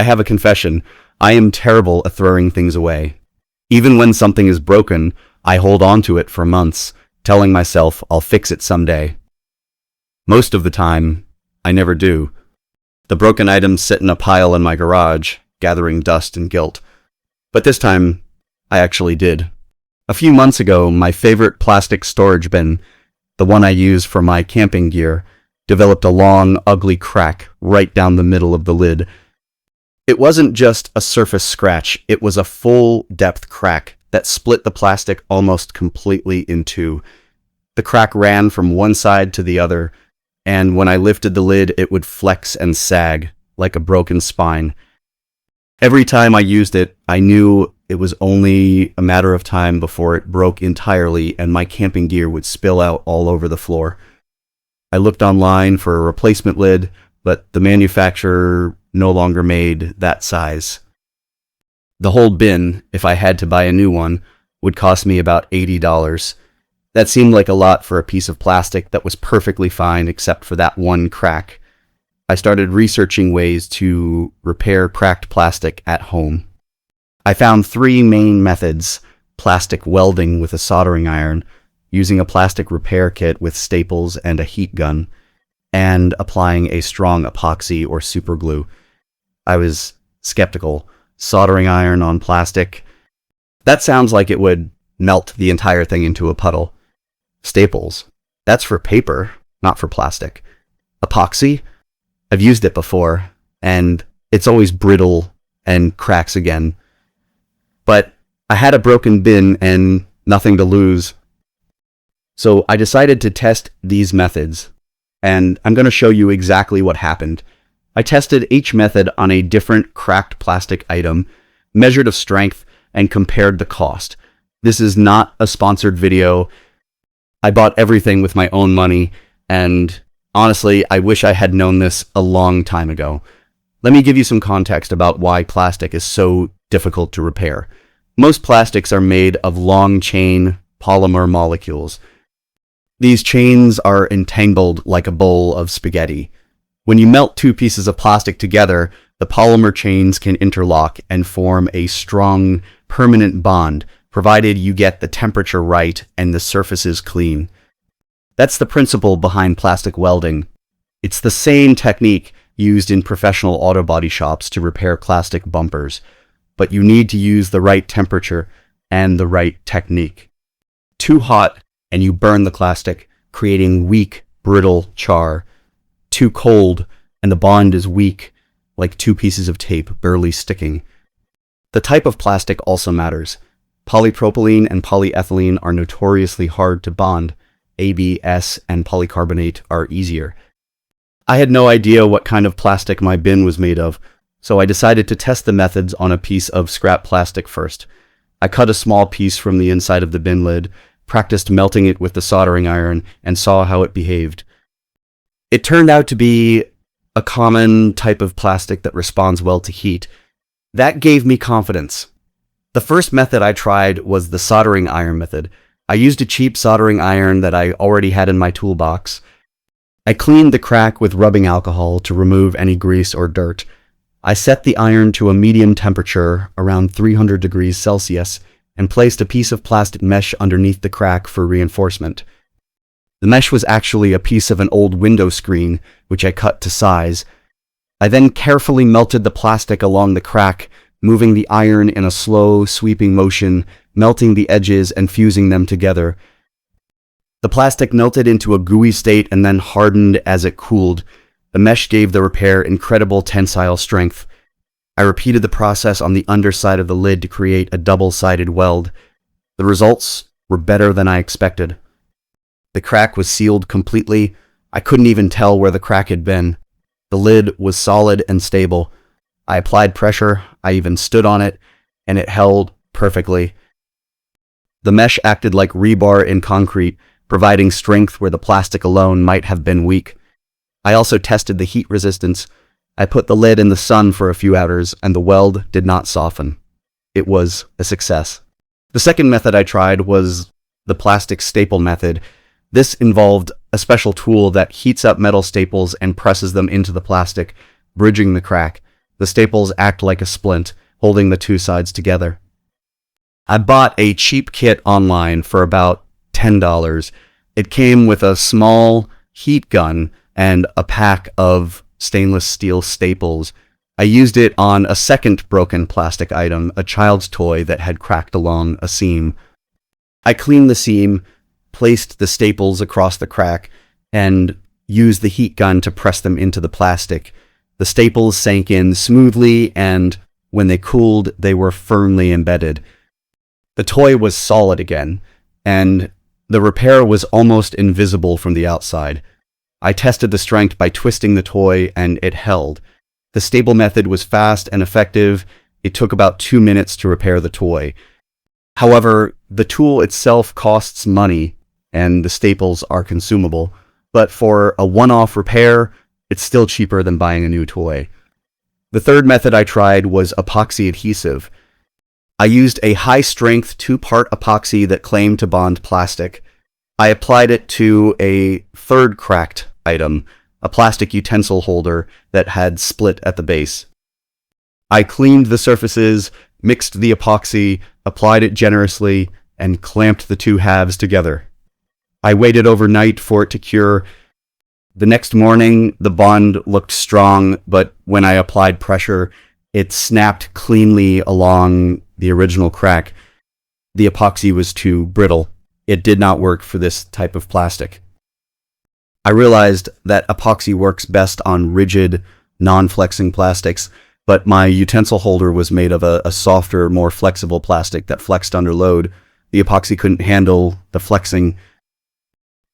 I have a confession. I am terrible at throwing things away. Even when something is broken, I hold on to it for months, telling myself I'll fix it someday. Most of the time, I never do. The broken items sit in a pile in my garage, gathering dust and guilt. But this time, I actually did. A few months ago, my favorite plastic storage bin, the one I use for my camping gear, developed a long, ugly crack right down the middle of the lid. It wasn't just a surface scratch, it was a full-depth crack that split the plastic almost completely in two. The crack ran from one side to the other, and when I lifted the lid, it would flex and sag like a broken spine. Every time I used it, I knew it was only a matter of time before it broke entirely and my camping gear would spill out all over the floor. I looked online for a replacement lid, but the manufacturer no longer made that size. The whole bin, if I had to buy a new one, would cost me about $80. That seemed like a lot for a piece of plastic that was perfectly fine except for that one crack. I started researching ways to repair cracked plastic at home. I found 3 main methods: plastic welding with a soldering iron, using a plastic repair kit with staples and a heat gun, and applying a strong epoxy or superglue. I was skeptical. Soldering iron on plastic? That sounds like it would melt the entire thing into a puddle. Staples? That's for paper, not for plastic. Epoxy? I've used it before, and it's always brittle and cracks again. But I had a broken bin and nothing to lose. So I decided to test these methods, and I'm going to show you exactly what happened. I tested each method on a different cracked plastic item, measured of strength, and compared the cost. This is not a sponsored video. I bought everything with my own money, and honestly, I wish I had known this a long time ago. Let me give you some context about why plastic is so difficult to repair. Most plastics are made of long-chain polymer molecules. These chains are entangled like a bowl of spaghetti. When you melt 2 pieces of plastic together, the polymer chains can interlock and form a strong, permanent bond, provided you get the temperature right and the surfaces clean. That's the principle behind plastic welding. It's the same technique used in professional auto body shops to repair plastic bumpers, but you need to use the right temperature and the right technique. Too hot and you burn the plastic, creating weak, brittle char. Too cold and the bond is weak, like 2 pieces of tape barely sticking. The type of plastic also matters. Polypropylene and polyethylene are notoriously hard to bond. ABS and polycarbonate are easier. I had no idea what kind of plastic my bin was made of, so I decided to test the methods on a piece of scrap plastic first. I cut a small piece from the inside of the bin lid, practiced melting it with the soldering iron, and saw how it behaved. It turned out to be a common type of plastic that responds well to heat. That gave me confidence. The first method I tried was the soldering iron method. I used a cheap soldering iron that I already had in my toolbox. I cleaned the crack with rubbing alcohol to remove any grease or dirt. I set the iron to a medium temperature, around 300 degrees Celsius, and placed a piece of plastic mesh underneath the crack for reinforcement. The mesh was actually a piece of an old window screen, which I cut to size. I then carefully melted the plastic along the crack, moving the iron in a slow, sweeping motion, melting the edges and fusing them together. The plastic melted into a gooey state and then hardened as it cooled. The mesh gave the repair incredible tensile strength. I repeated the process on the underside of the lid to create a double-sided weld. The results were better than I expected. The crack was sealed completely. I couldn't even tell where the crack had been. The lid was solid and stable. I applied pressure, I even stood on it, and it held perfectly. The mesh acted like rebar in concrete, providing strength where the plastic alone might have been weak. I also tested the heat resistance. I put the lid in the sun for a few hours, and the weld did not soften. It was a success. The second method I tried was the plastic staple method. This involved a special tool that heats up metal staples and presses them into the plastic, bridging the crack. The staples act like a splint, holding the two sides together. I bought a cheap kit online for about $10. It came with a small heat gun and a pack of stainless steel staples. I used it on a second broken plastic item, a child's toy that had cracked along a seam. I cleaned the seam, placed the staples across the crack, and used the heat gun to press them into the plastic. The staples sank in smoothly, and when they cooled, they were firmly embedded. The toy was solid again, and the repair was almost invisible from the outside. I tested the strength by twisting the toy, and it held. The staple method was fast and effective. It took about 2 minutes to repair the toy. However, the tool itself costs money, and the staples are consumable. But for a one-off repair, it's still cheaper than buying a new toy. The third method I tried was epoxy adhesive. I used a high-strength 2-part epoxy that claimed to bond plastic. I applied it to a third cracked item, a plastic utensil holder that had split at the base. I cleaned the surfaces, mixed the epoxy, applied it generously, and clamped the two halves together. I waited overnight for it to cure. The next morning, the bond looked strong, but when I applied pressure, it snapped cleanly along the original crack. The epoxy was too brittle. It did not work for this type of plastic. I realized that epoxy works best on rigid, non-flexing plastics, but my utensil holder was made of a softer, more flexible plastic that flexed under load. The epoxy couldn't handle the flexing.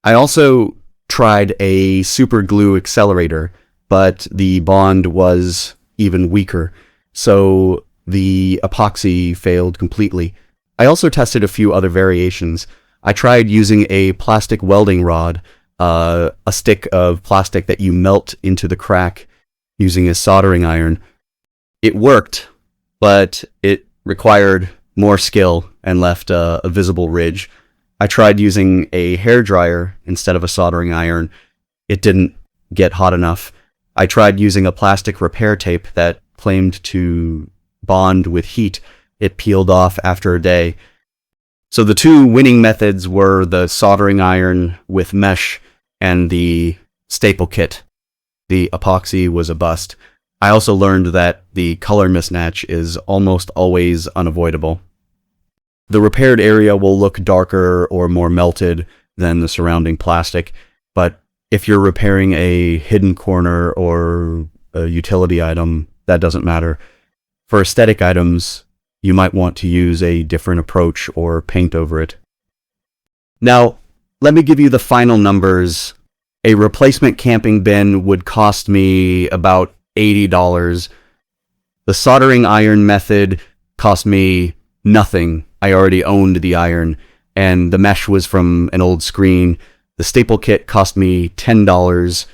I also tried a super glue accelerator, but the bond was even weaker, so the epoxy failed completely. I also tested a few other variations. I tried using a plastic welding rod, a stick of plastic that you melt into the crack using a soldering iron. It worked, but it required more skill and left a visible ridge. I tried using a hairdryer instead of a soldering iron. It didn't get hot enough. I tried using a plastic repair tape that claimed to bond with heat. It peeled off after a day. So the two winning methods were the soldering iron with mesh and the staple kit. The epoxy was a bust. I also learned that the color mismatch is almost always unavoidable. The repaired area will look darker or more melted than the surrounding plastic, but if you're repairing a hidden corner or a utility item, that doesn't matter. For aesthetic items, you might want to use a different approach or paint over it. Now, let me give you the final numbers. A replacement camping bin would cost me about $80. The soldering iron method cost me nothing. I already owned the iron, and the mesh was from an old screen. The staple kit cost me $10.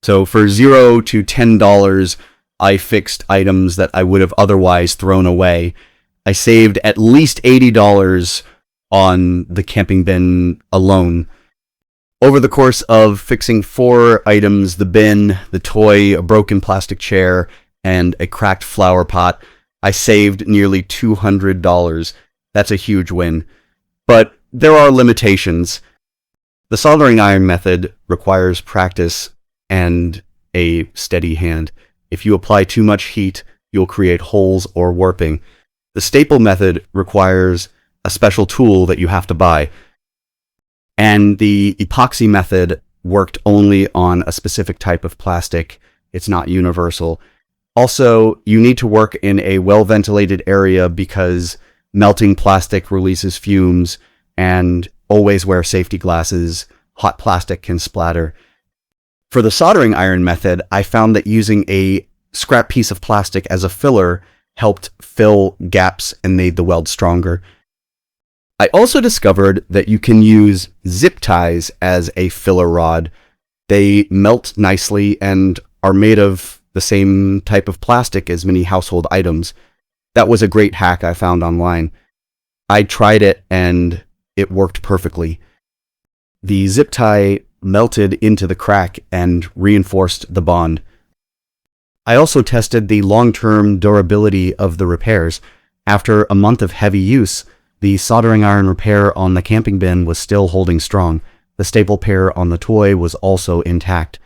So for $0 to $10, I fixed items that I would have otherwise thrown away. I saved at least $80 on the camping bin alone. Over the course of fixing 4 items, the bin, the toy, a broken plastic chair, and a cracked flower pot, I saved nearly $200. That's a huge win. But there are limitations. The soldering iron method requires practice and a steady hand. If you apply too much heat, you'll create holes or warping. The staple method requires a special tool that you have to buy. And the epoxy method worked only on a specific type of plastic. It's not universal. Also, you need to work in a well-ventilated area because melting plastic releases fumes, and always wear safety glasses. Hot plastic can splatter. For the soldering iron method, I found that using a scrap piece of plastic as a filler helped fill gaps and made the weld stronger. I also discovered that you can use zip ties as a filler rod. They melt nicely and are made of the same type of plastic as many household items. That was a great hack I found online. I tried it and it worked perfectly. The zip tie melted into the crack and reinforced the bond. I also tested the long-term durability of the repairs. After a month of heavy use, the soldering iron repair on the camping bin was still holding strong. The staple pair on the toy was also intact.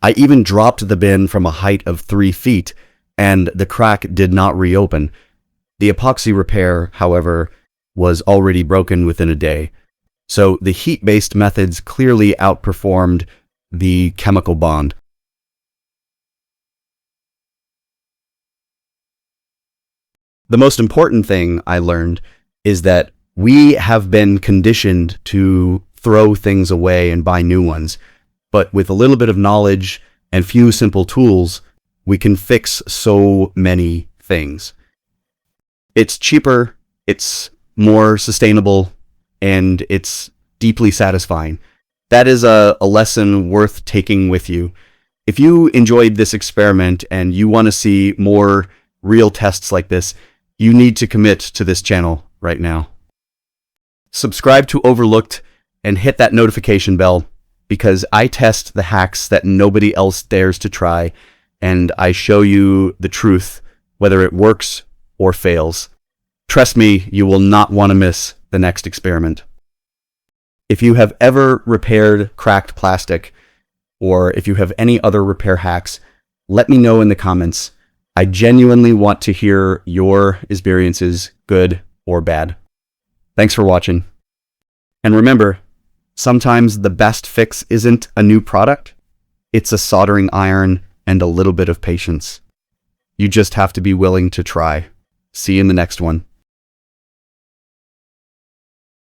I even dropped the bin from a height of 3 feet, and the crack did not reopen. The epoxy repair, however, was already broken within a day. So the heat-based methods clearly outperformed the chemical bond. The most important thing I learned is that we have been conditioned to throw things away and buy new ones. But with a little bit of knowledge and few simple tools, we can fix so many things. It's cheaper, it's more sustainable, and it's deeply satisfying. That is a lesson worth taking with you. If you enjoyed this experiment and you want to see more real tests like this, you need to commit to this channel right now. Subscribe to Overlooked and hit that notification bell, because I test the hacks that nobody else dares to try, and I show you the truth, whether it works or fails. Trust me, you will not want to miss the next experiment. If you have ever repaired cracked plastic, or if you have any other repair hacks, let me know in the comments. I genuinely want to hear your experiences, good or bad. Thanks for watching. And remember, sometimes the best fix isn't a new product, it's a soldering iron and a little bit of patience. You just have to be willing to try. See you in the next one.